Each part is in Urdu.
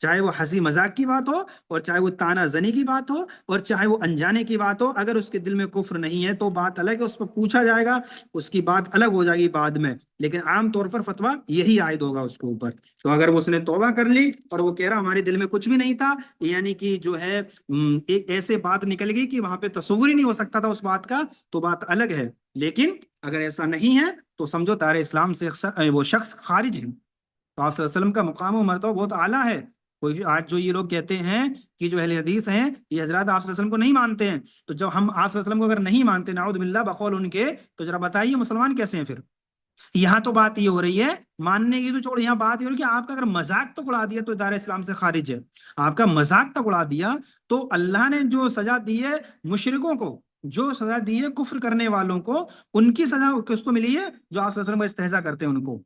چاہے وہ ہنسی مذاق کی بات ہو، اور چاہے وہ تانا زنی کی بات ہو، اور چاہے وہ انجانے کی بات ہو، اگر اس کے دل میں کفر نہیں ہے تو بات الگ ہے، اس پر پوچھا جائے گا، اس کی بات الگ ہو جائے گی بعد میں، لیکن عام طور پر فتویٰ یہی عائد ہوگا اس کے اوپر۔ تو اگر وہ اس نے توبہ کر لی اور وہ کہہ رہا ہمارے دل میں کچھ بھی نہیں تھا، یعنی کہ جو ہے ایک ایسے بات نکل گئی کہ وہاں پہ تصور ہی نہیں ہو سکتا تھا اس بات کا، تو بات الگ ہے۔ لیکن اگر ایسا نہیں ہے تو سمجھو دار اسلام سے وہ شخص خارج ہے۔ تو آپ صلی اللہ علیہ وسلم کا مقام و مرتبہ بہت اعلیٰ ہے۔ کوئی آج جو یہ لوگ کہتے ہیں کہ جو اہل حدیث ہیں یہ حضرات آپ صلی اللہ علیہ وسلم کو نہیں مانتے ہیں، تو جب ہم آپ صلی اللہ علیہ وسلم کو اگر نہیں مانتے، نعوذ باللہ بقول ان کے، تو ذرا بتائیے مسلمان کیسے ہیں پھر؟ یہاں تو بات یہ ہو رہی ہے، ماننے کی تو چھوڑ، یہاں بات یہ ہو رہی ہے کہ آپ کا اگر مذاق تو اڑا دیا تو دار اسلام سے خارج ہے۔ آپ کا مذاق تک اڑا دیا تو اللہ نے جو سزا دی ہے مشرکوں کو، جو سزا دی ہے کفر کرنے والوں کو، ان کی سزا کس کو ملی ہے؟ جو آپ صلی اللہ علیہ وسلم کا استہزاء کرتے ہیں ان کو۔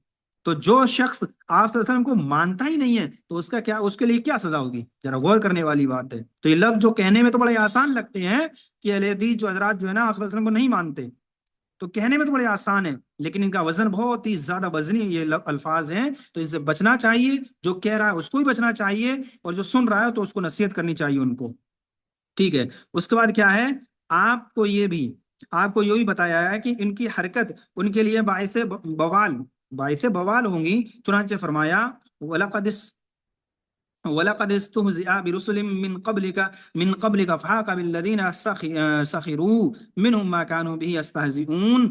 تو جو شخص آپ صلی اللہ علیہ وسلم کو مانتا ہی نہیں ہے تو اس کا کیا، اس کے لیے کیا سزا ہوگی؟ ذرا غور کرنے والی بات ہے۔ تو یہ لفظ جو کہنے میں تو بڑے آسان لگتے ہیں کہ اہل حدیث جو حضرات جو ہے نا آپ صلی اللہ علیہ وسلم کو نہیں مانتے، تو کہنے میں تو بڑے آسان ہیں، لیکن ان کا وزن بہت ہی زیادہ وزنی یہ الفاظ ہیں، تو ان سے بچنا چاہیے۔ جو کہہ رہا ہے اس کو بھی بچنا چاہیے، اور جو سن رہا ہے تو اس کو نصیحت کرنی چاہیے ان کو، ٹھیک ہے؟ اس کے بعد کیا ہے، آپ کو یہ بھی بتایا ہے کہ ان کی حرکت ان کے لیے باعث بوال ہوں گی، چنانچہ فرمایا وَلَقَدِ اسْتُهْزِئَ بِرُسُلٍ مِّن قَبْلِكَ فَحَاقَ بِالَّذِينَ سَخِرُوا مِنْهُمْ مَا كَانُوا بِهِ يَسْتَهْزِئُونَ۔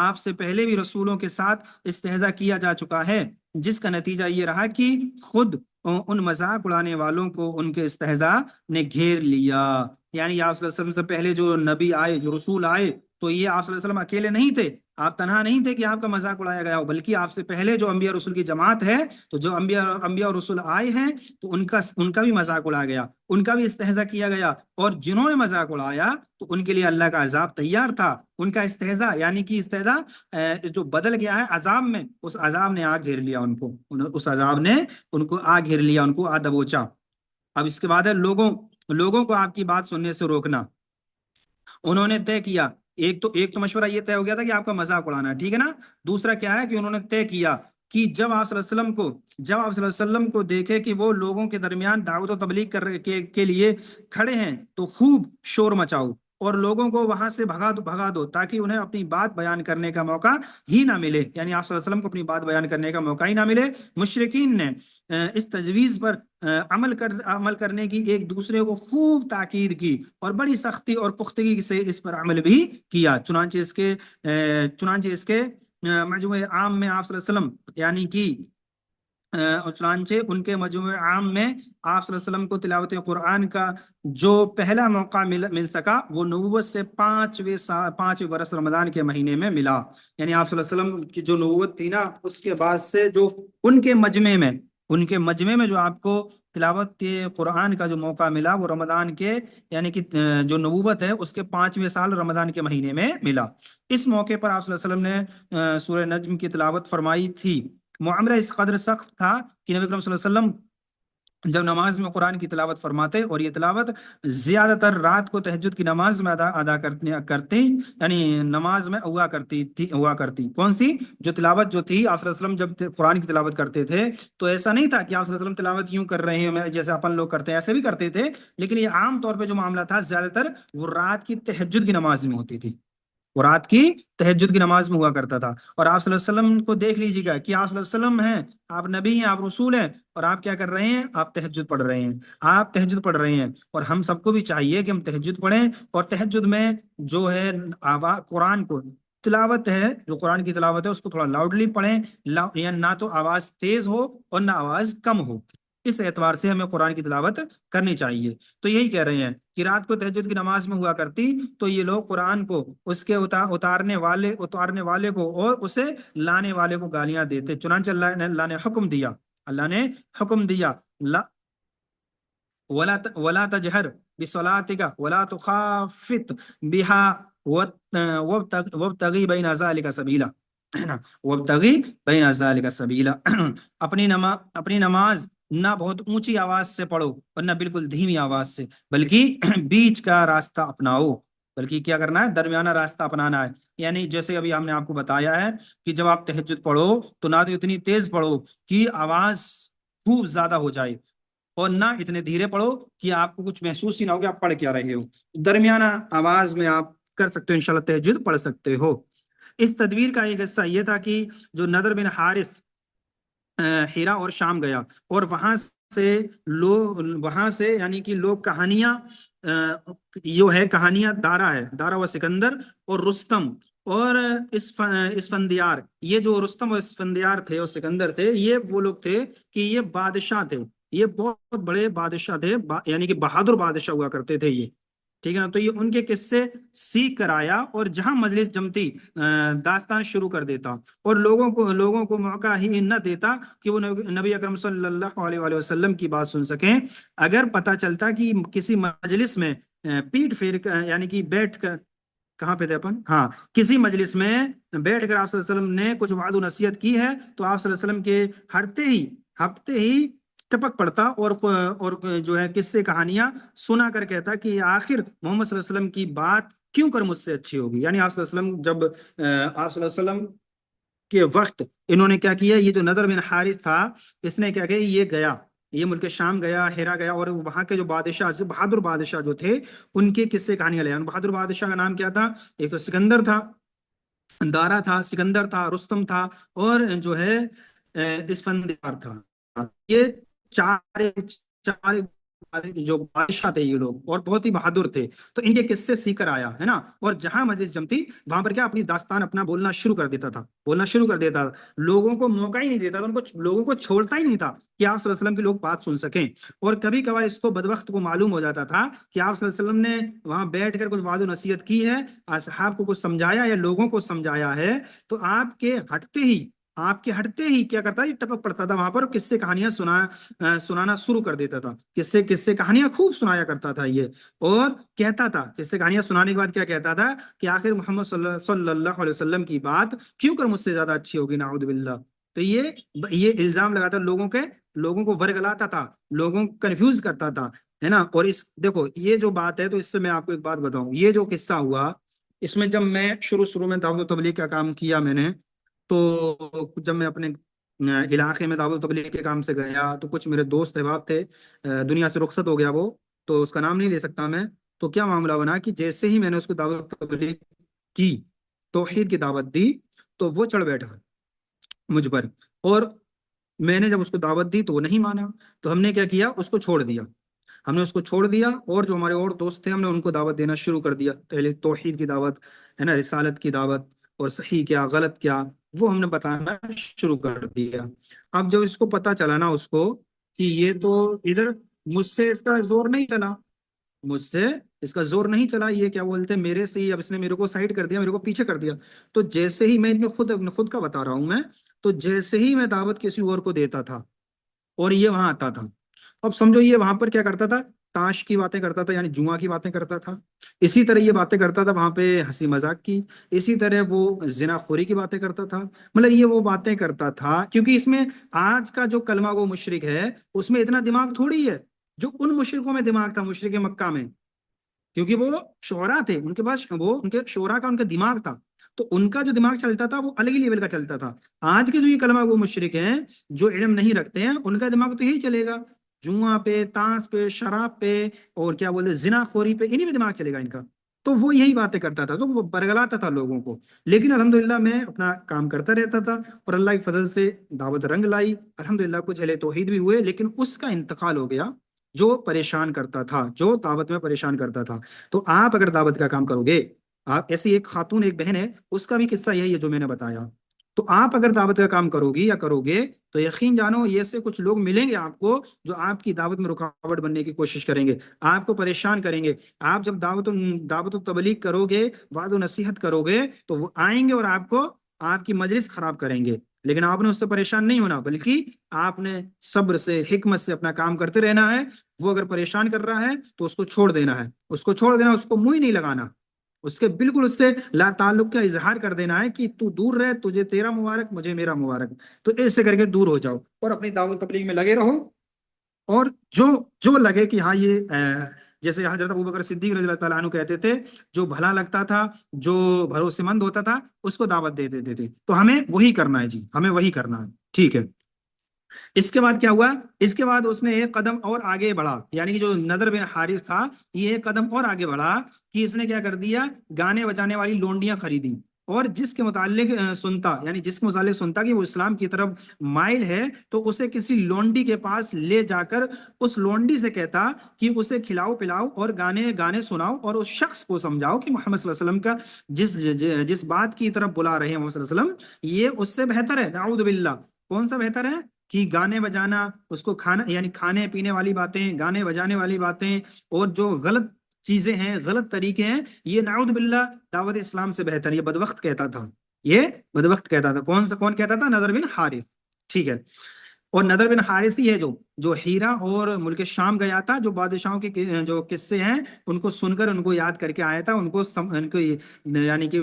آپ سے پہلے بھی رسولوں کے ساتھ استہزاء کیا جا چکا ہے، جس کا نتیجہ یہ رہا کہ خود ان مذاق اڑانے والوں کو ان کے استہزاء نے گھیر لیا۔ یعنی آپ صلی اللہ علیہ وسلم سے پہلے جو نبی آئے، جو رسول آئے، تو یہ آپ صلی اللہ علیہ وسلم اکیلے نہیں تھے، آپ تنہا نہیں تھے کہ آپ کا مذاق اڑایا گیا ہو، بلکہ آپ سے پہلے جو انبیاء رسول کی جماعت ہے، تو جو انبیاء اور رسول آئے ہیں تو ان کا بھی مذاق اڑایا گیا، ان کا بھی استہزاء کیا گیا، اور جنہوں نے مذاق اڑایا تو ان کے لیے اللہ کا عذاب تیار تھا۔ ان کا استہزاء یعنی کہ استہزاء جو بدل گیا ہے عذاب میں، اس عذاب نے آ گھیر لیا ان کو، اس عذاب نے ان کو آ گھیر لیا، ان کو آ دبوچا۔ اب اس کے بعد ہے لوگوں کو آپ کی بات سننے سے روکنا۔ انہوں نے طے کیا، ایک تو مشورہ یہ طے ہو گیا تھا کہ آپ کا مذاق اڑانا ہے، ٹھیک ہے نا؟ دوسرا کیا ہے کہ انہوں نے طے کیا کہ جب آپ صلی اللہ علیہ وسلم کو دیکھے کہ وہ لوگوں کے درمیان دعوت و تبلیغ کے لیے کھڑے ہیں تو خوب شور مچاؤ اور لوگوں کو وہاں سے بھگا دو تاکہ انہیں اپنی بات بیان کرنے کا موقع ہی نہ ملے، یعنی آپ صلی اللہ علیہ وسلم کو اپنی بات بیان کرنے کا موقع ہی نہ ملے۔ مشرکین نے اس تجویز پر عمل کرنے کی ایک دوسرے کو خوب تاکید کی اور بڑی سختی اور پختگی سے اس پر عمل بھی کیا۔ چنانچہ اس کے مجموعہ عام میں آپ صلی اللہ علیہ وسلم یعنی کہ چنانچہ ان کے مجموعہ عام میں آپ صلی اللہ علیہ وسلم کو تلاوت قرآن کا جو پہلا موقع مل سکا وہ نبوت سے 5ویں برس رمضان کے مہینے میں ملا۔ یعنی آپ صلی اللہ علیہ وسلم کی جو نبوت تھی نا، اس کے بعد سے جو ان کے مجمع میں جو آپ کو تلاوت قرآن کا جو موقع ملا وہ رمضان کے یعنی کہ جو نبوت ہے اس کے 5ویں سال رمضان کے مہینے میں ملا۔ اس موقع پر آپ صلی اللہ علیہ وسلم نے سورہ نجم کی تلاوت فرمائی تھی۔ معاملہ اس قدر سخت تھا کہ نبی اکرم صلی اللہ علیہ وسلم جب نماز میں قرآن کی تلاوت فرماتے، اور یہ تلاوت زیادہ تر رات کو تہجد کی نماز میں ادا کرتے یعنی نماز میں ہوا کرتی کون سی جو تلاوت جو تھی آپ صلی اللہ علیہ وسلم جب قرآن کی تلاوت کرتے تھے تو ایسا نہیں تھا کہ آپ صلی اللہ علیہ وسلم تلاوت یوں کر رہے ہیں جیسے اپن لوگ کرتے ہیں، ایسے بھی کرتے تھے، لیکن یہ عام طور پہ جو معاملہ تھا زیادہ تر وہ رات کی تہجد کی نماز میں ہوتی تھی، وہ رات کی تہجد کی نماز میں ہوا کرتا تھا۔ اور آپ صلی اللہ علیہ وسلم کو دیکھ لیجیے گا کہ آپ صلی اللہ علیہ وسلم ہیں، آپ نبی ہیں، آپ رسول ہیں، اور آپ کیا کر رہے ہیں؟ آپ تہجد پڑھ رہے ہیں، اور ہم سب کو بھی چاہیے کہ ہم تہجد پڑھیں، اور تہجد میں جو ہے قرآن کو تلاوت ہے، جو قرآن کی تلاوت ہے اس کو تھوڑا لاؤڈلی پڑھیں، یعنی نہ تو آواز تیز ہو اور نہ آواز کم ہو، اس اعتبار سے ہمیں قرآن کی تلاوت کرنی چاہیے۔ تو یہی کہہ رہے ہیں کہ رات کو تہجد کی نماز میں ہوا کرتی تو یہ لوگ قرآن کو اس کے اتارنے والے کو اور اسے لانے والے کو گالیاں دیتے، چنانچہ اللہ نے حکم دیا ولا تجہر بصلاتک ولا تخافت بها وابتغی بین ذلک سبیلا اپنی نماز نہ بہت اونچی آواز سے پڑھو اور نہ بالکل دھیمی آواز سے، بلکہ بیچ کا راستہ اپناؤ، بلکہ کیا کرنا ہے؟ درمیانہ راستہ اپنانا ہے۔ یعنی جیسے ابھی ہم نے آپ کو بتایا ہے کہ جب آپ تہجد پڑھو تو نہ تو اتنی تیز پڑھو کہ آواز خوب زیادہ ہو جائے، اور نہ اتنے دھیرے پڑھو کہ آپ کو کچھ محسوس ہی نہ ہو کہ آپ پڑھ کیا رہے ہو. درمیانہ آواز میں آپ کر سکتے ہو، انشاءاللہ تہجد پڑھ سکتے ہو. اس تدبیر کا ایک حصہ یہ تھا کہ جو نضر بن حارث ہیرا اور شام گیا، اور وہاں سے یعنی کہ لوگ کہانیاں جو ہے کہانیاں دارا و سکندر اور رستم اور اسفندیار، یہ جو رستم اور اسفندیار تھے اور سکندر تھے، یہ وہ لوگ تھے کہ یہ بادشاہ تھے، یہ بہت بڑے بادشاہ تھے، یعنی کہ بہادر بادشاہ ہوا کرتے تھے یہ. ٹھیک ہے نا. تو یہ ان کے قصے سیکھ کر آیا، اور جہاں مجلس جمتی داستان شروع کر دیتا، اور لوگوں کو موقع ہی نہ دیتا کہ وہ نبی اکرم صلی اللہ علیہ وآلہ وسلم کی بات سن سکیں. اگر پتہ چلتا کہ کسی مجلس میں پیٹ پھیر یعنی کہ بیٹھ کر، کہاں پہ تھے اپن، ہاں، کسی مجلس میں بیٹھ کر آپ صلی اللہ علیہ وسلم نے کچھ وعد و نصیحت کی ہے، تو آپ صلی اللہ علیہ وسلم کے ہفتے ہی ٹپک پڑتا اور جو ہے قصے کہانیاں سنا کر کہتا کہ آخر محمد صلی اللہ علیہ وسلم کی بات کیوں کر مجھ سے اچھی ہوگی. یعنی آپ صلی اللہ علیہ وسلم جب آپ صلی اللہ علیہ وسلم کے وقت انہوں نے کیا کیا، یہ جو نضر بن حارث تھا، اس نے کیا کیا، یہ گیا، یہ ملک شام گیا، ہیرا گیا، اور وہاں کے جو بادشاہ، جو بہادر بادشاہ جو تھے، ان کے قصے کہانیاں لے. بہادر بادشاہ کا نام کیا تھا؟ ایک تو سکندر تھا، دارا تھا، سکندر تھا، رستم تھا، اور جو ہے اسفندیار تھا. یہ چار چار جو بادشاہ تھے یہ لوگ، اور بہت ہی بہادر تھے. تو ان کے قصے سیکھ کر آیا ہے نا. اور جہاں مجلس جمتی وہاں پر کیا اپنی داستان اپنا بولنا شروع کر دیتا تھا، لوگوں کو موقع ہی نہیں دیتا تھا، لوگوں کو چھوڑتا ہی نہیں تھا کہ آپ صلی اللہ علیہ وسلم کے لوگ بات سن سکیں. اور کبھی کبھار اس کو بدبخت کو معلوم ہو جاتا تھا کہ آپ صلی اللہ علیہ وسلم نے وہاں بیٹھ کر کچھ وعد و نصیحت کی ہے، اصحاب کو کچھ سمجھایا یا لوگوں کو سمجھایا ہے، تو آپ کے ہٹتے ہی کیا کرتا ہے، ٹپک پڑتا تھا وہاں پر، قصے کہانیاں سنانا شروع کر دیتا تھا. قصے کہانیاں خوب سنایا کرتا تھا یہ. اور کہتا تھا، قصے کہانیاں سنانے کے بعد کیا کہتا تھا کہ آخر محمد صلی اللہ علیہ وسلم کی بات کیوں کر مجھ سے زیادہ اچھی ہوگی، نعوذ باللہ. تو یہ الزام لگاتا، لوگوں کو ورگلاتا تھا، لوگوں کو کنفیوز کرتا تھا، ہے نا. اور دیکھو یہ جو بات ہے، تو اس سے میں آپ کو ایک بات بتاؤں، یہ جو قصہ ہوا، اس میں جب میں شروع میں دعوت و تبلیغ کا کام کیا میں نے، تو جب میں اپنے علاقے میں دعوت و تبلیغ کے کام سے گیا، تو کچھ میرے دوست احباب تھے، دنیا سے رخصت ہو گیا وہ، تو اس کا نام نہیں لے سکتا میں. تو کیا معاملہ بنا کہ جیسے ہی میں نے اس کو دعوت و تبلیغ کی، توحید کی دعوت دی، تو وہ چڑھ بیٹھا مجھ پر. اور میں نے جب اس کو دعوت دی تو وہ نہیں مانا، تو ہم نے کیا کیا، اس کو چھوڑ دیا. اور جو ہمارے اور دوست تھے، ہم نے ان کو دعوت دینا شروع کر دیا. پہلے توحید کی دعوت، ہے نا، رسالت کی دعوت، اور صحیح کیا غلط کیا وہ ہم نے بتانا شروع کر دیا. اب جب اس کو پتا چلا نا، اس کو کہ یہ تو ادھر مجھ سے اس کا زور نہیں چلا، یہ کیا بولتے ہیں، میرے سے ہی اب اس نے میرے کو سائڈ کر دیا، میرے کو پیچھے کر دیا. تو جیسے ہی میں اپنے خود کا بتا رہا ہوں میں، تو جیسے ہی میں دعوت کسی اور کو دیتا تھا اور یہ وہاں آتا تھا، اب سمجھو یہ وہاں پر کیا کرتا تھا، تاش کی باتیں کرتا تھا، یعنی جوا کی باتیں کرتا تھا. اسی طرح یہ باتیں کرتا تھا وہاں پہ، ہنسی مذاق کی. اسی طرح وہ زنا خوری کی باتیں کرتا تھا. مطلب یہ وہ باتیں کرتا تھا، کیونکہ اس میں آج کا جو کلمہ وہ مشرک ہے، اس میں اتنا دماغ تھوڑی ہے جو ان مشرکوں میں دماغ تھا، مشرک مکہ میں. کیونکہ وہ شعراء تھے، ان کے پاس وہ ان کے شعراء کا ان کا دماغ تھا، تو ان کا جو دماغ چلتا تھا وہ الگ ہی لیول کا چلتا تھا. آج کے جو یہ کلمہ وہ مشرک ہیں، جو علم نہیں رکھتے ہیں، ان کا دماغ تو یہی چلے گا، جوا پہ، تاش پہ، شراب پہ، اور کیا بولتے زنا خوری پہ، انہی پہ دماغ چلے گا ان کا. تو وہ یہی باتیں کرتا تھا، تو وہ برگلاتا تھا لوگوں کو. لیکن الحمدللہ میں اپنا کام کرتا رہتا تھا، اور اللہ کے فضل سے دعوت رنگ لائی. الحمدللہ کچھ اہل توحید بھی ہوئے، لیکن اس کا انتقال ہو گیا جو پریشان کرتا تھا، جو دعوت میں پریشان کرتا تھا. تو آپ اگر دعوت کا کام کرو گے، آپ ایسی ایک خاتون، ایک بہن ہے، اس کا بھی قصہ یہی ہے جو میں نے بتایا. تو آپ اگر دعوت کا کام کرو گی یا کرو گے، تو یقین جانو یہ سے کچھ لوگ ملیں گے آپ کو، جو آپ کی دعوت میں رکاوٹ بننے کی کوشش کریں گے، آپ کو پریشان کریں گے. آپ جب دعوت و تبلیغ کرو گے، وعد و نصیحت کرو گے، تو وہ آئیں گے اور آپ کی مجلس خراب کریں گے. لیکن آپ نے اس سے پریشان نہیں ہونا، بلکہ آپ نے صبر سے، حکمت سے اپنا کام کرتے رہنا ہے. وہ اگر پریشان کر رہا ہے تو اس کو چھوڑ دینا ہے، اس کو منہ ہی نہیں لگانا، بالکل اس سے لا تعلق کا اظہار کر دینا ہے کہ تو دور رہ، تجھے تیرا مبارک، مجھے میرا مبارک. تو ایسے کر کے دور ہو جاؤ اور اپنی دعوت تبلیغ میں لگے رہو. اور جو جو لگے کہ ہاں یہ جیسے حضرت ابوبکر صدیق رضی اللہ تعالیٰ عنہ کہتے تھے، جو بھلا لگتا تھا، جو بھروسے مند ہوتا تھا، اس کو دعوت دے دیتے تھے. تو ہمیں وہی کرنا ہے جی، ہمیں وہی کرنا ہے. ٹھیک ہے. اس کے بعد کیا ہوا؟ اس کے بعد اس نے ایک قدم اور آگے بڑھا، یعنی کہ جو نضر بن حارث تھا یہ ایک قدم اور آگے بڑھا کہ اس نے کیا کر دیا، گانے بجانے والی لونڈیاں خریدی، اور جس کے متعلق سنتا، یعنی جس کے متعلق سنتا کہ وہ اسلام کی طرف مائل ہے، تو اسے کسی لونڈی کے پاس لے جا کر اس لونڈی سے کہتا کہ اسے کھلاؤ پلاؤ اور گانے گانے سناؤ، اور اس شخص کو سمجھاؤ کہ محمد صلی اللہ علیہ وسلم کا جس بات کی طرف بلا رہے ہیں محمد صلی اللہ علیہ وسلم یہ اس سے بہتر ہے، نعوذ باللہ۔ کون سا بہتر ہے؟ کہ گانے بجانا، اس کو کھانا، یعنی کھانے پینے والی باتیں، گانے بجانے والی باتیں، اور جو غلط چیزیں ہیں، غلط طریقے ہیں، یہ نعوذ باللہ دعوت اسلام سے بہتر، یہ بدوقت کہتا تھا، یہ بدوقت کہتا تھا۔ کون کہتا تھا؟ نضر بن حارث، ٹھیک ہے۔ اور نضر بن حارث ہی ہے جو ہیرا اور ملک شام گیا تھا، جو بادشاہوں کے جو قصے ہیں ان کو سن کر، ان کو یاد کر کے آیا تھا، ان کو یعنی کہ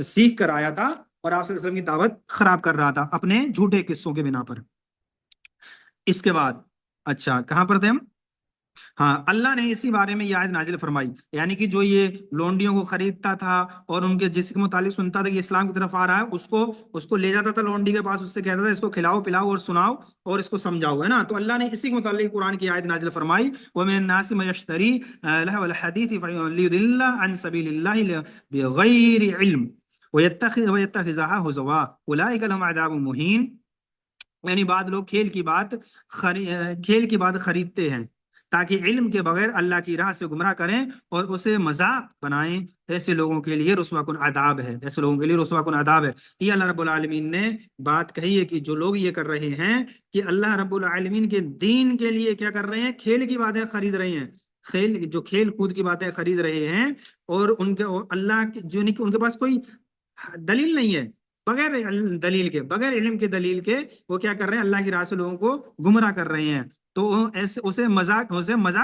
سیکھ کر آیا تھا، اور آپ صلی اللہ علیہ وسلم کی دعوت خراب کر رہا تھا اپنے جھوٹے قصوں کے بنا پر۔ اس کے بعد اچھا کہاں پر تھے ہم؟ ہاں، اللہ نے اسی بارے میں یہ آیت نازل فرمائی، یعنی کہ جو یہ لونڈیوں کو خریدتا تھا اور ان کے جس کے متعلق سنتا تھا کہ اسلام کی طرف آ رہا ہے، اس کو لے جاتا تھا لونڈی کے پاس، اس سے کہتا تھا اس کو کھلاؤ پلاؤ اور سناؤ اور اس کو سمجھاؤ، ہے نا؟ تو اللہ نے اسی کے متعلق قرآن کی آیت نازل فرمائی، وَمِنَ النَّاسِ مَن يَشْتَرِي لَهْوَ الْحَدِيثِ لِيُضِلَّ عَن سَبِيلِ اللَّهِ بِغَيْرِ عِلْمٍ وَيَتَّخِذَهَا هُزُوًا أُولَٰئِكَ لَهُمْ عَذَابٌ مُهِينٌ۔ یعنی بعض لوگ کھیل کی بات خریدتے ہیں تاکہ علم کے بغیر اللہ کی راہ سے گمراہ کریں اور اسے مذاق بنائیں، ایسے لوگوں کے لیے رسوا کن عذاب ہے، ایسے لوگوں کے لیے رسوا کن عذاب ہے۔ یہ اللہ رب العالمین نے بات کہی ہے کہ جو لوگ یہ کر رہے ہیں کہ اللہ رب العالمین کے دین کے لیے کیا کر رہے ہیں، کھیل کی باتیں خرید رہے ہیں، کھیل کود کی باتیں خرید رہے ہیں، اور اللہ جو نہیں کہ ان کے پاس کوئی دلیل نہیں ہے، بغیر علم کے دلیل کے وہ کیا کر رہے ہیں، اللہ کی راہ سے لوگوں کو گمراہ کر رہے ہیں۔ تو ایسے اسے مذاق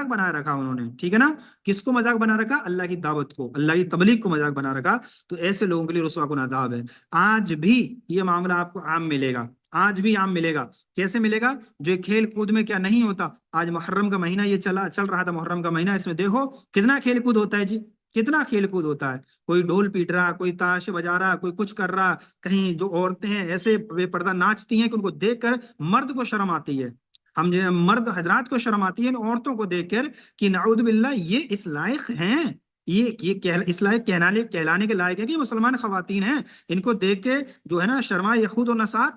بنا رکھا انہوں نے، ٹھیک ہے نا؟ کس کو مذاق بنا رکھا؟ اللہ کی دعوت کو، اللہ کی تبلیغ کو مذاق بنا رکھا۔ تو ایسے لوگوں کے لیے رسوا کن عذاب ہے۔ آج بھی یہ معاملہ آپ کو عام ملے گا، آج بھی عام ملے گا۔ کیسے ملے گا؟ جو کھیل کود میں کیا نہیں ہوتا، آج محرم کا مہینہ یہ چل رہا تھا، محرم کا مہینہ، اس میں دیکھو کتنا کھیل کود ہوتا ہے جی، کتنا کھیل کود ہوتا ہے۔ کوئی ڈھول پیٹ رہا، کوئی تاش بجا رہا، کوئی کچھ کر رہا، کہیں جو عورتیں ہیں ایسے بے پردہ ناچتی ہیں کہ ان کو دیکھ کر مرد کو شرم آتی ہے، ہم جو مرد حضرات کو شرم آتی ہے ان عورتوں کو دیکھ کر کہ نعوذ باللہ یہ اس لائق ہیں، اس لائق کہلانے کے لائق ہے کہ مسلمان خواتین ہیں، ان کو دیکھ کے جو ہے نا شرما یہود و نصارہ،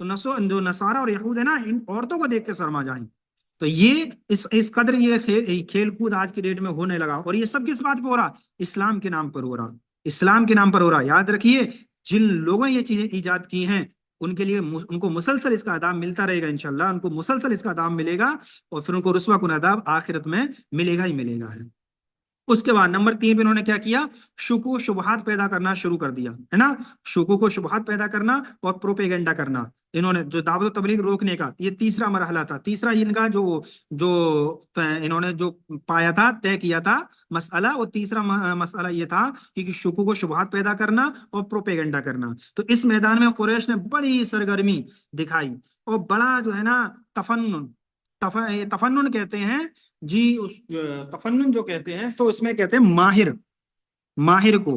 تو جو نصارہ اور یہود ہے نا، ان عورتوں کو دیکھ کے شرما جائیں۔ تو یہ اس قدر یہ کھیل کود آج کی ڈیٹ میں ہونے لگا، اور یہ سب کس بات پہ ہو رہا؟ اسلام کے نام پر ہو رہا، اسلام کے نام پر ہو رہا۔ یاد رکھیے جن لوگوں نے یہ چیزیں ایجاد کی ہیں ان کے لیے ان کو مسلسل اس کا عذاب ملتا رہے گا، انشاءاللہ ان کو مسلسل اس کا عذاب ملے گا، اور پھر ان کو رسوا کن عذاب آخرت میں ملے گا ہی ملے گا ہے۔ اس کے بعد نمبر 3 پہ انہوں نے کیا کیا؟ شکوک و شبہات پیدا کرنا شروع کر دیا، ہے نا؟ شکوک و شبہات پیدا کرنا اور پروپیگنڈا کرنا، انہوں نے جو دعوت و تبلیغ روکنے کا یہ تیسرا مرحلہ تھا، تیسرا ان کا جو انہوں نے جو پایا تھا، طے کیا تھا مسئلہ، وہ تیسرا مسئلہ یہ تھا کہ شکوک و شبہات پیدا کرنا اور پروپیگنڈا کرنا۔ تو اس میدان میں قریش نے بڑی سرگرمی دکھائی، اور بڑا جو ہے نا تفنن کہتے ہیں جی، تفنن جو کہتے ہیں تو اس میں کہتے ہیں ماہر کو،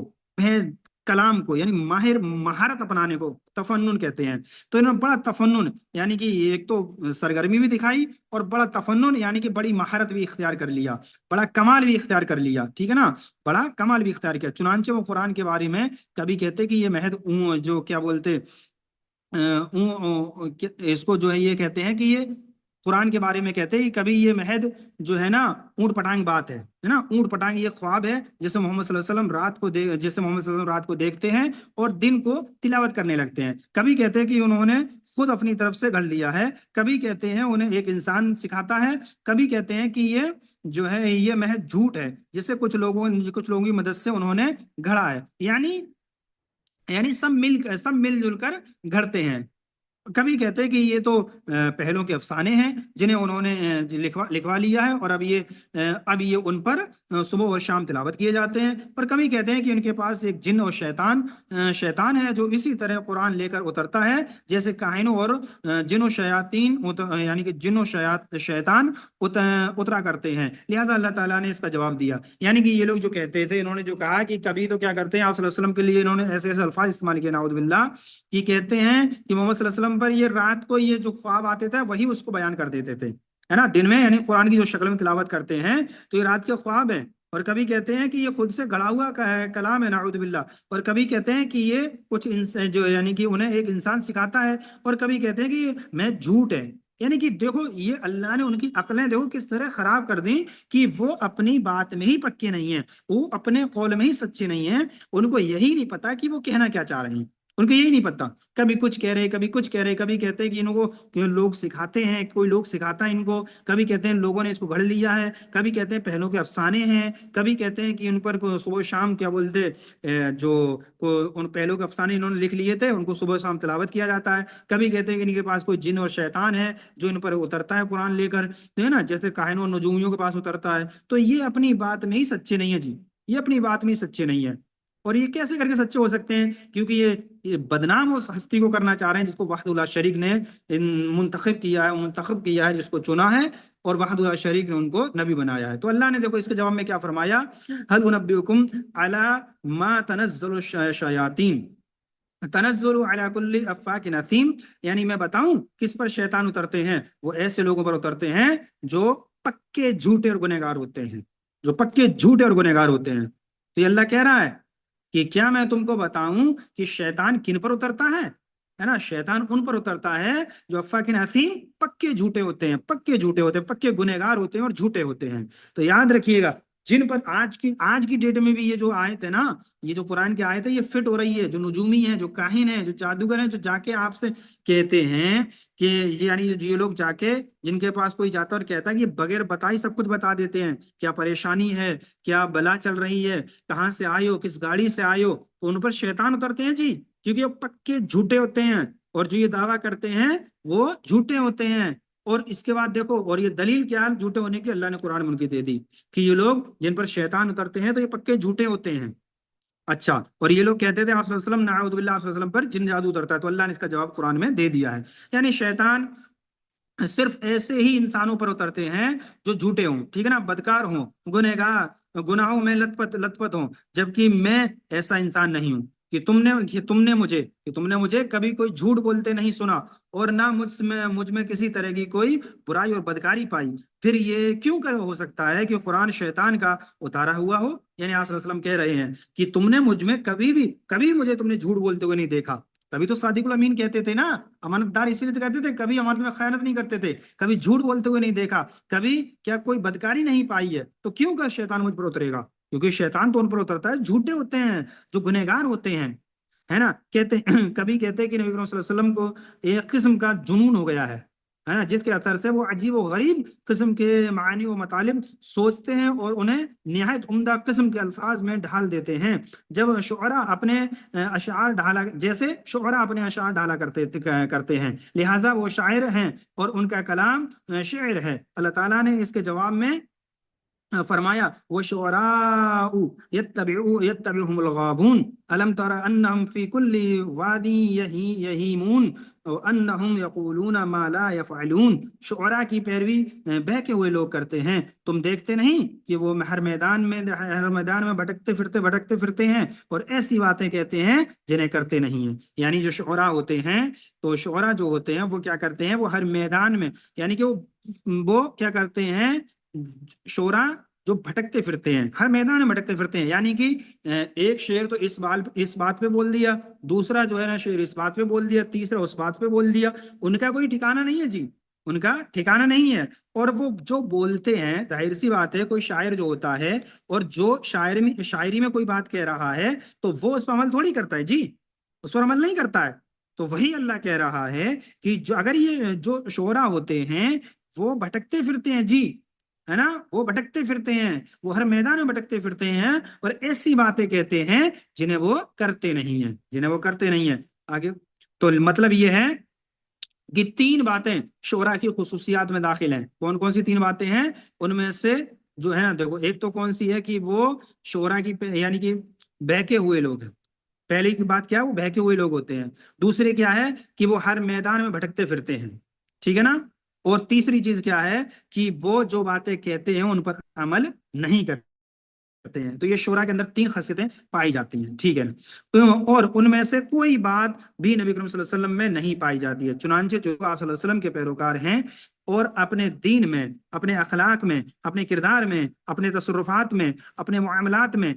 کلام کو، یعنی مہارت اپنانے کو تفنن کہتے ہیں۔ تو انہوں نے بڑا تفنن، یعنی کہ ایک تو سرگرمی بھی دکھائی، اور بڑا تفنن یعنی کہ بڑی مہارت بھی اختیار کر لیا، بڑا کمال بھی اختیار کر لیا، ٹھیک ہے نا؟ بڑا کمال بھی اختیار کیا۔ چنانچہ وہ قرآن کے بارے میں کبھی کہتے کہ یہ محض جو کیا بولتے اس کو جو ہے یہ کہتے ہیں کہ یہ قرآن کے بارے میں کہتے ہیں کہ کبھی یہ محض جو ہے نا اونٹ پٹانگ بات ہے نا، اونٹ پٹانگ یہ خواب ہے جیسے محمد صلی اللہ علیہ وسلم رات کو دیکھتے ہیں اور دن کو تلاوت کرنے لگتے ہیں۔ کبھی کہتے ہیں کہ انہوں نے خود اپنی طرف سے گھڑ لیا ہے، کبھی کہتے ہیں انہیں ایک انسان سکھاتا ہے، کبھی کہتے ہیں کہ یہ جو ہے یہ محض جھوٹ ہے جسے کچھ لوگوں کی مدد سے انہوں نے گھڑا ہے، یعنی سب مل جل کر گھڑتے ہیں۔ کبھی کہتے ہیں کہ یہ تو پہلوں کے افسانے ہیں جنہیں انہوں نے لکھوا لیا ہے، اور اب یہ ان پر صبح اور شام تلاوت کیے جاتے ہیں۔ اور کبھی کہتے ہیں کہ ان کے پاس ایک جن اور شیطان ہے جو اسی طرح قرآن لے کر اترتا ہے جیسے کاہنوں اور جن و شیاطین، یعنی کہ جن و شیطان اترا کرتے ہیں۔ لہٰذا اللہ تعالیٰ نے اس کا جواب دیا، یعنی کہ یہ لوگ جو کہتے تھے، انہوں نے جو کہا کہ کبھی تو کیا کرتے ہیں آپ صلی اللہ علیہ وسلم کے لیے انہوں نے ایسے الفاظ استعمال کیے نعوذ باللہ، کہ کہتے ہیں کہ محمد صلی اللہ علیہ وسلم وسلم پر یہ رات کو یہ جو خواب آتے تھے وہی اس کو بیان کر دیتے تھے، ہے نا، دن میں یعنی قرآن کی جو شکل میں تلاوت کرتے ہیں تو یہ رات کے خواب ہیں، اور کبھی کہتے ہیں کہ یہ خود سے گڑا ہوا کلام ہے، نعوذ باللہ، اور کبھی کہتے ہیں کہ یہ کچھ جو یعنی کہ انہیں ایک انسان سکھاتا ہے، اور کبھی کہتے ہیں کہ یہ میں جھوٹ ہے۔ یعنی کہ دیکھو یہ اللہ نے ان کی عقلیں دیکھو کس طرح خراب کر دیں کہ وہ اپنی بات میں ہی پکے نہیں ہیں، وہ اپنے قول میں ہی سچے نہیں ہیں، ان کو یہی نہیں پتا کہ وہ کہنا کیا چاہ رہے ہیں، ان کو یہی نہیں پتا، کبھی کچھ کہہ رہے کبھی کچھ کہہ رہے، کبھی کہتے ہیں کہ ان کو کہ لوگ سکھاتے ہیں، کوئی لوگ سکھاتا ہے ان کو، کبھی کہتے ہیں لوگوں نے اس کو گھڑ لیا ہے، کبھی کہتے ہیں پہلوں کے افسانے ہیں، کبھی کہتے ہیں کہ ان پر صبح شام کیا بولتے جو ان پہلوں کے افسانے انہوں نے لکھ لیے تھے ان کو صبح شام تلاوت کیا جاتا ہے، کبھی کہتے ہیں کہ ان کے پاس کوئی جن اور شیطان ہے جو ان پر اترتا ہے قرآن لے کر، ہے نا، جیسے کاہنوں اور نجومیوں کے پاس اترتا ہے۔ تو یہ اپنی بات میں ہی سچے نہیں ہیں جی، یہ اپنی بات میں ہی سچے نہیں ہیں، اور یہ کیسے کر کے سچے ہو سکتے ہیں؟ کیونکہ یہ بدنام اس ہستی کو کرنا چاہ رہے ہیں جس کو وحدہ لا شریک نے منتخب کیا ہے، جس کو چنا ہے، اور وحدہ لا شریک نے ان کو نبی بنایا ہے۔ تو اللہ نے دیکھو اس کے جواب میں کیا فرمایا، هل انبئکم علی ما تنزل الشیاطین تنزل علی کل افاک اثیم، یعنی میں بتاؤں کس پر شیطان اترتے ہیں؟ وہ ایسے لوگوں پر اترتے ہیں جو پکے جھوٹے اور گنہگار ہوتے ہیں، جو پکے جھوٹے اور گنہگار ہوتے ہیں۔ تو یہ اللہ کہہ رہا ہے کہ کیا میں تم کو بتاؤں کہ شیطان کن پر اترتا ہے نا، شیطان ان پر اترتا ہے جو افاکن اثیم، پکے جھوٹے ہوتے ہیں، پکے جھوٹے ہوتے ہیں، پکے گنہگار ہوتے ہیں اور جھوٹے ہوتے ہیں۔ تو یاد رکھیے گا جن پر آج کی ڈیٹ میں بھی یہ جو آیت ہے نا، یہ جو قرآن کی آیت ہے یہ فٹ ہو رہی ہے، جو نجومی ہیں، جو کاہن ہیں، جو جادوگر ہیں، جو جا کے آپ سے کہتے ہیں کہ یعنی یہ لوگ جا کے جن کے پاس کوئی جاتا اور کہتا ہے کہ بغیر بتائی سب کچھ بتا دیتے ہیں، کیا پریشانی ہے، کیا بلا چل رہی ہے، کہاں سے آئے ہو، کس گاڑی سے آئے ہو، تو ان پر شیطان اترتے ہیں جی، کیونکہ وہ پکے جھوٹے ہوتے ہیں، اور جو یہ دعویٰ کرتے ہیں وہ جھوٹے ہوتے ہیں۔ اور اس کے بعد دیکھو، اور یہ دلیل کیا ہے جھوٹے ہونے کی، اللہ نے قرآن میں ان کی دے دی کہ یہ لوگ جن پر شیطان اترتے ہیں تو یہ پکے جھوٹے ہوتے ہیں۔ اچھا، اور یہ لوگ کہتے تھے آپ صلی اللہ علیہ وسلم نعوذ باللہ، آپ صلی اللہ علیہ وسلم پر جن جادو اترتا ہے، تو اللہ نے اس کا جواب قرآن میں دے دیا ہے، یعنی شیطان صرف ایسے ہی انسانوں پر اترتے ہیں جو جھوٹے ہوں، ٹھیک ہے نا، بدکار ہوں، گناہوں میں لت پت ہوں، جبکہ میں ایسا انسان نہیں ہوں کہ تم نے مجھے کبھی کوئی جھوٹ بولتے نہیں سنا، اور نہ مجھ میں کسی طرح کی کوئی برائی اور بدکاری پائی۔ پھر یہ کیوں ہو سکتا ہے کہ قرآن شیطان کا اتارا ہوا ہو؟ یعنی آپ صلی اللہ علیہ وسلم کہہ رہے ہیں کہ تم نے مجھ میں کبھی مجھے تم نے جھوٹ بولتے ہوئے نہیں دیکھا، تبھی تو صادق الامین کہتے تھے نا، امانت دار اسی لیے کہتے تھے، کبھی امانت میں خیانت نہیں کرتے تھے، کبھی جھوٹ بولتے ہوئے نہیں دیکھا، کبھی کیا کوئی بدکاری نہیں پائی ہے، تو کیوں کر شیطان مجھ پر اترے گا؟ کیونکہ شیطان تو ان پر اترتا ہے جھوٹے ہوتے ہیں، جو گنہگار ہوتے ہیں، ہے نا۔ کبھی کہتے ہیں کہ نبی کریم صلی اللہ علیہ وسلم کو ایک قسم کا جنون ہو گیا ہے نا، جس کے اثر سے وہ عجیب و غریب قسم کے معانی و مطالب سوچتے ہیں اور انہیں نہایت عمدہ قسم کے الفاظ میں ڈھال دیتے ہیں، جب شعراء اپنے اشعار ڈھالا کرتے ہیں، لہٰذا وہ شاعر ہیں اور ان کا کلام شعر ہے۔ اللہ تعالیٰ نے اس کے جواب میں فرمایا وَشُعَرَاءُ يَتَّبِعُهُمُ الْغَاوُونَ أَلَمْ تَرَ أَنَّهُمْ فِي كُلِّ وَادٍ يَهِيمُونَ وَأَنَّهُمْ يَقُولُونَ مَا لَا يَفْعَلُونَ۔ شعراء کی پیروی بہکے ہوئے لوگ کرتے ہیں، تم دیکھتے نہیں کہ وہ ہر میدان میں بھٹکتے پھرتے ہیں اور ایسی باتیں کہتے ہیں جنہیں کرتے نہیں ہیں۔ یعنی جو شعراء ہوتے ہیں، تو شعراء جو ہوتے ہیں وہ کیا کرتے ہیں، وہ ہر میدان میں، یعنی کہ وہ کیا کرتے ہیں، شعراء جو بھٹکتے پھرتے ہیں، ہر میدان میں بھٹکتے پھرتے ہیں، یعنی کہ ایک شعر تو اس بات پہ بول دیا، دوسرا جو ہے نا شعر اس بات پہ بول دیا، تیسرا اس بات پہ بول دیا، ان کا کوئی ٹھکانہ نہیں ہے جی، ان کا ٹھکانہ نہیں ہے۔ اور وہ جو بولتے ہیں، ظاہر سی بات ہے، کوئی شاعر جو ہوتا ہے اور جو شاعری میں کوئی بات کہہ رہا ہے تو وہ اس پر عمل تھوڑی کرتا ہے جی، اس پر عمل نہیں کرتا ہے۔ تو وہی اللہ کہہ رہا ہے کہ اگر یہ جو شعراء ہوتے ہیں وہ بھٹکتے پھرتے ہیں جی، ہے نا، وہ بھٹکتے پھرتے ہیں، وہ ہر میدان میں بھٹکتے پھرتے ہیں اور ایسی باتیں کہتے ہیں جنہیں وہ کرتے نہیں ہیں۔ آگے تو مطلب یہ ہے کہ تین باتیں شعراء کی خصوصیات میں داخل ہیں۔ کون کون سی تین باتیں ہیں؟ ان میں سے جو ہے نا، دیکھو، ایک تو کون سی ہے کہ وہ شعراء کی یعنی کہ بہکے ہوئے لوگ ہیں، پہلی کی بات کیا ہے، وہ بہکے ہوئے لوگ ہوتے ہیں۔ دوسری کیا ہے کہ وہ ہر میدان میں بھٹکتے پھرتے ہیں، ٹھیک ہے نا۔ اور تیسری چیز کیا ہے کہ وہ جو باتیں کہتے ہیں ان پر عمل نہیں کرتے۔ کرتے ہیں. تو یہ شعرا کے اندر 3 خاصیتیں پائی جاتی ہیں, ٹھیک ہے نا. اور ان میں سے کوئی بات بھی نبی کریم صلی اللہ علیہ وسلم میں نہیں پائی جاتی ہے. چنانچہ جو آپ صلی اللہ علیہ وسلم کے پیروکار ہیں اور اپنے دین میں, اپنے اخلاق میں, اپنے کردار میں, اپنے تصرفات میں, اپنے معاملات میں,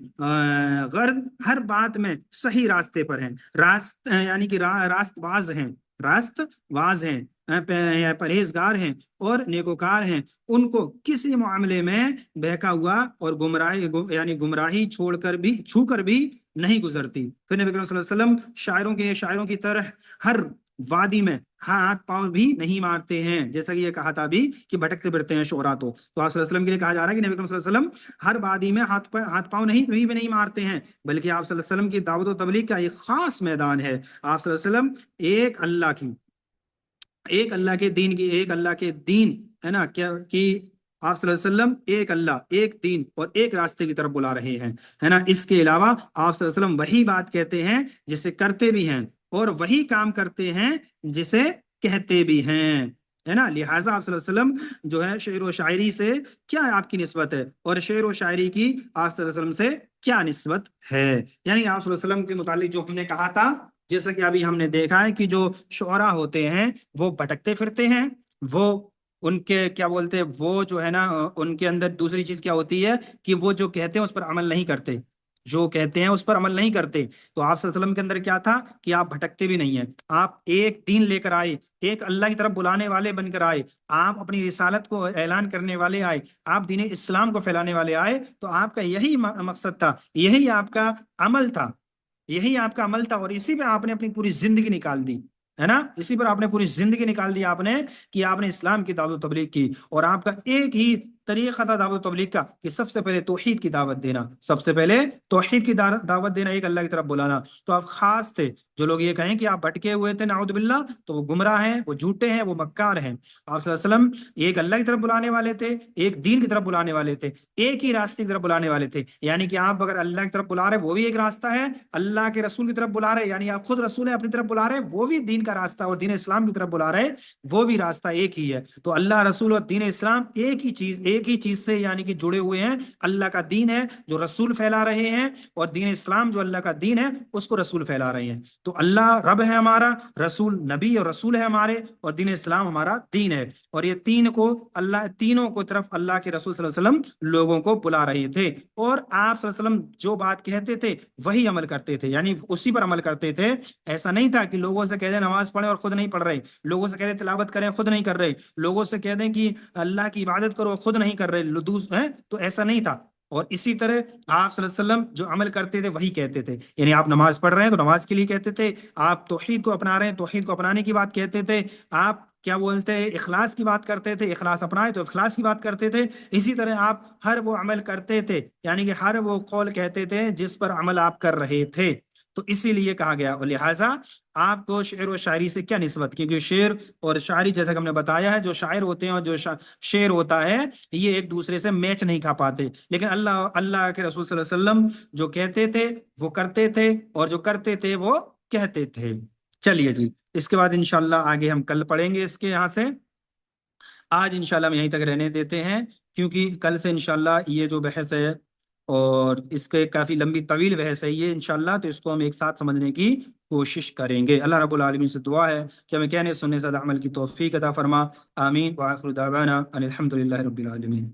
غرض ہر بات میں صحیح راستے پر ہیں, یعنی کہ راست باز ہیں, راست باز ہیں, پرہیزگار ہیں اور نیکوکار ہیں, ان کو کسی معاملے میں بہکا ہوا اور یعنی گمراہی چھو کر بھی نہیں گزرتی. پھر نبی کریم صلی اللہ علیہ وسلم شاعروں کی طرح ہر وادی میں ہاتھ پاؤں بھی نہیں مارتے ہیں, جیسا کہ یہ کہا تھا بھی کہ بھٹکتے پھرتے ہیں شعرا. تو آپ صلی اللہ علیہ وسلم کے لیے کہا جا رہا ہے کہ نبی کریم صلی اللہ علیہ وسلم ہر وادی میں ہاتھ پاؤں نہیں مارتے ہیں, بلکہ آپ صلی اللہ علیہ وسلم کی دعوت و تبلیغ کا ایک خاص میدان ہے. آپ صلی اللہ علیہ وسلم ایک اللہ کے دین ہے نا کیا کہ آپ صلی اللہ علیہ وسلم ایک اللہ, ایک دین اور ایک راستے کی طرف بلا رہے ہیں, ہے نا. اس کے علاوہ آپ صلی اللہ علیہ وسلم وہی بات کہتے ہیں جسے کرتے بھی ہیں, اور وہی کام کرتے ہیں جسے کہتے بھی ہیں, ہے نا. لہٰذا آپ صلی اللہ علیہ وسلم جو ہے شعر و شاعری سے کیا آپ کی نسبت ہے, اور شعر و شاعری کی آپ صلی اللہ علیہ وسلم سے کیا نسبت ہے. یعنی آپ صلی اللہ علیہ وسلم کے متعلق جو ہم نے کہا تھا, جیسا کہ ابھی ہم نے دیکھا ہے کہ جو شعراء ہوتے ہیں وہ بھٹکتے پھرتے ہیں, وہ ان کے کیا بولتے ہیں, وہ جو ہے نا ان کے اندر دوسری چیز کیا ہوتی ہے کہ وہ جو کہتے ہیں اس پر عمل نہیں کرتے, جو کہتے ہیں اس پر عمل نہیں کرتے. تو آپ صلی اللہ علیہ وسلم کے اندر کیا تھا کہ آپ بھٹکتے بھی نہیں ہیں, آپ ایک دین لے کر آئے, ایک اللہ کی طرف بلانے والے بن کر آئے, آپ اپنی رسالت کو اعلان کرنے والے آئے, آپ دین اسلام کو پھیلانے والے آئے. تو آپ کا یہی مقصد تھا, یہی آپ کا عمل تھا, یہی آپ کا عمل تھا, اور اسی پہ آپ نے اپنی پوری زندگی نکال دی, ہے نا. اسی پر آپ نے پوری زندگی نکال دی آپ نے کہ آپ نے اسلام کی دعوت و تبلیغ کی, اور آپ کا ایک ہی طریقہ تھا دعوت و تبلیغ کا کہ سب سے پہلے توحید کی دعوت دینا, سب سے پہلے توحید کی دعوت دینا, ایک اللہ کی طرف بلانا. تو آپ خاص تھے. جو لوگ یہ کہیں کہ آپ بھٹکے ہوئے تھے نعوذ باللہ, تو وہ گمراہ ہیں, وہ جھوٹے ہیں, وہ مکار ہیں. آپ صلی اللہ علیہ وسلم ایک اللہ کی طرف بلانے والے تھے, ایک دین کی طرف بلانے والے تھے, ایک ہی راستے کی طرف بلانے والے تھے. یعنی کہ آپ اگر اللہ کی طرف بلا رہے وہ بھی ایک راستہ ہے, اللہ کے رسول کی طرف بلا رہے یعنی آپ خود رسول ہیں اپنی طرف بلا رہے وہ بھی دین کا راستہ, اور دین اسلام کی طرف بلا رہے وہ بھی راستہ ایک ہی ہے. تو اللہ رسول اور دین اسلام ایک ہی چیز سے یعنی کہ جڑے ہوئے ہیں. اللہ کا دین ہے جو رسول پھیلا رہے ہیں, اور دین اسلام جو اللہ کا دین ہے اس کو رسول پھیلا رہے ہیں. تو اللہ رب ہے ہمارا, رسول نبی اور رسول ہے ہمارے, اور دین اسلام ہمارا دین ہے. اور یہ تینوں کو طرف اللہ کے رسول صلی اللہ علیہ وسلم لوگوں کو بلا رہے تھے, اور آپ صلی اللہ علیہ وسلم جو بات کہتے تھے وہی عمل کرتے تھے, یعنی اسی پر عمل کرتے تھے. ایسا نہیں تھا کہ لوگوں سے کہہ دیں نماز پڑھیں اور خود نہیں پڑھ رہے, لوگوں سے کہہ دیں تلاوت کریں خود نہیں کر رہے, لوگوں سے کہہ دیں کہ اللہ کی عبادت کرو خود نہیں کر رہے, تو ایسا نہیں تھا. اور اسی طرح آپ صلی اللہ علیہ وسلم جو عمل کرتے تھے وہی کہتے تھے. یعنی آپ نماز پڑھ رہے ہیں تو نماز کے لیے کہتے تھے, آپ توحید کو اپنا رہے ہیں توحید کو اپنانے کی بات کہتے تھے, آپ کیا بولتے ہیں اخلاص کی بات کرتے تھے, اخلاص اپنائے تو اخلاص کی بات کرتے تھے. اسی طرح آپ ہر وہ عمل کرتے تھے, یعنی کہ ہر وہ قول کہتے تھے جس پر عمل آپ کر رہے تھے. تو اسی لیے کہا گیا, اور لہٰذا آپ کو شعر و شاعری سے کیا نسبت, کیونکہ شعر اور شاعری جیسا کہ ہم نے بتایا ہے جو شاعر ہوتے ہیں اور جو شعر ہوتا ہے یہ ایک دوسرے سے میچ نہیں کھا پاتے. لیکن اللہ کے رسول صلی اللہ علیہ وسلم جو کہتے تھے وہ کرتے تھے, اور جو کرتے تھے وہ کہتے تھے. چلیے جی, اس کے بعد انشاءاللہ آگے ہم کل پڑھیں گے اس کے یہاں سے. آج انشاءاللہ ہم یہیں تک رہنے دیتے ہیں, کیونکہ کل سے انشاءاللہ یہ جو بحث ہے اور اس کے کافی لمبی طویل بحث ہے یہ انشاءاللہ, تو اس کو ہم ایک ساتھ سمجھنے کی کوشش کریں گے. اللہ رب العالمین سے دعا ہے کہ ہمیں کہنے سننے سے عمل کی توفیق عطا فرما. آمین. وآخر دعوانا ان الحمد للہ رب العالمین.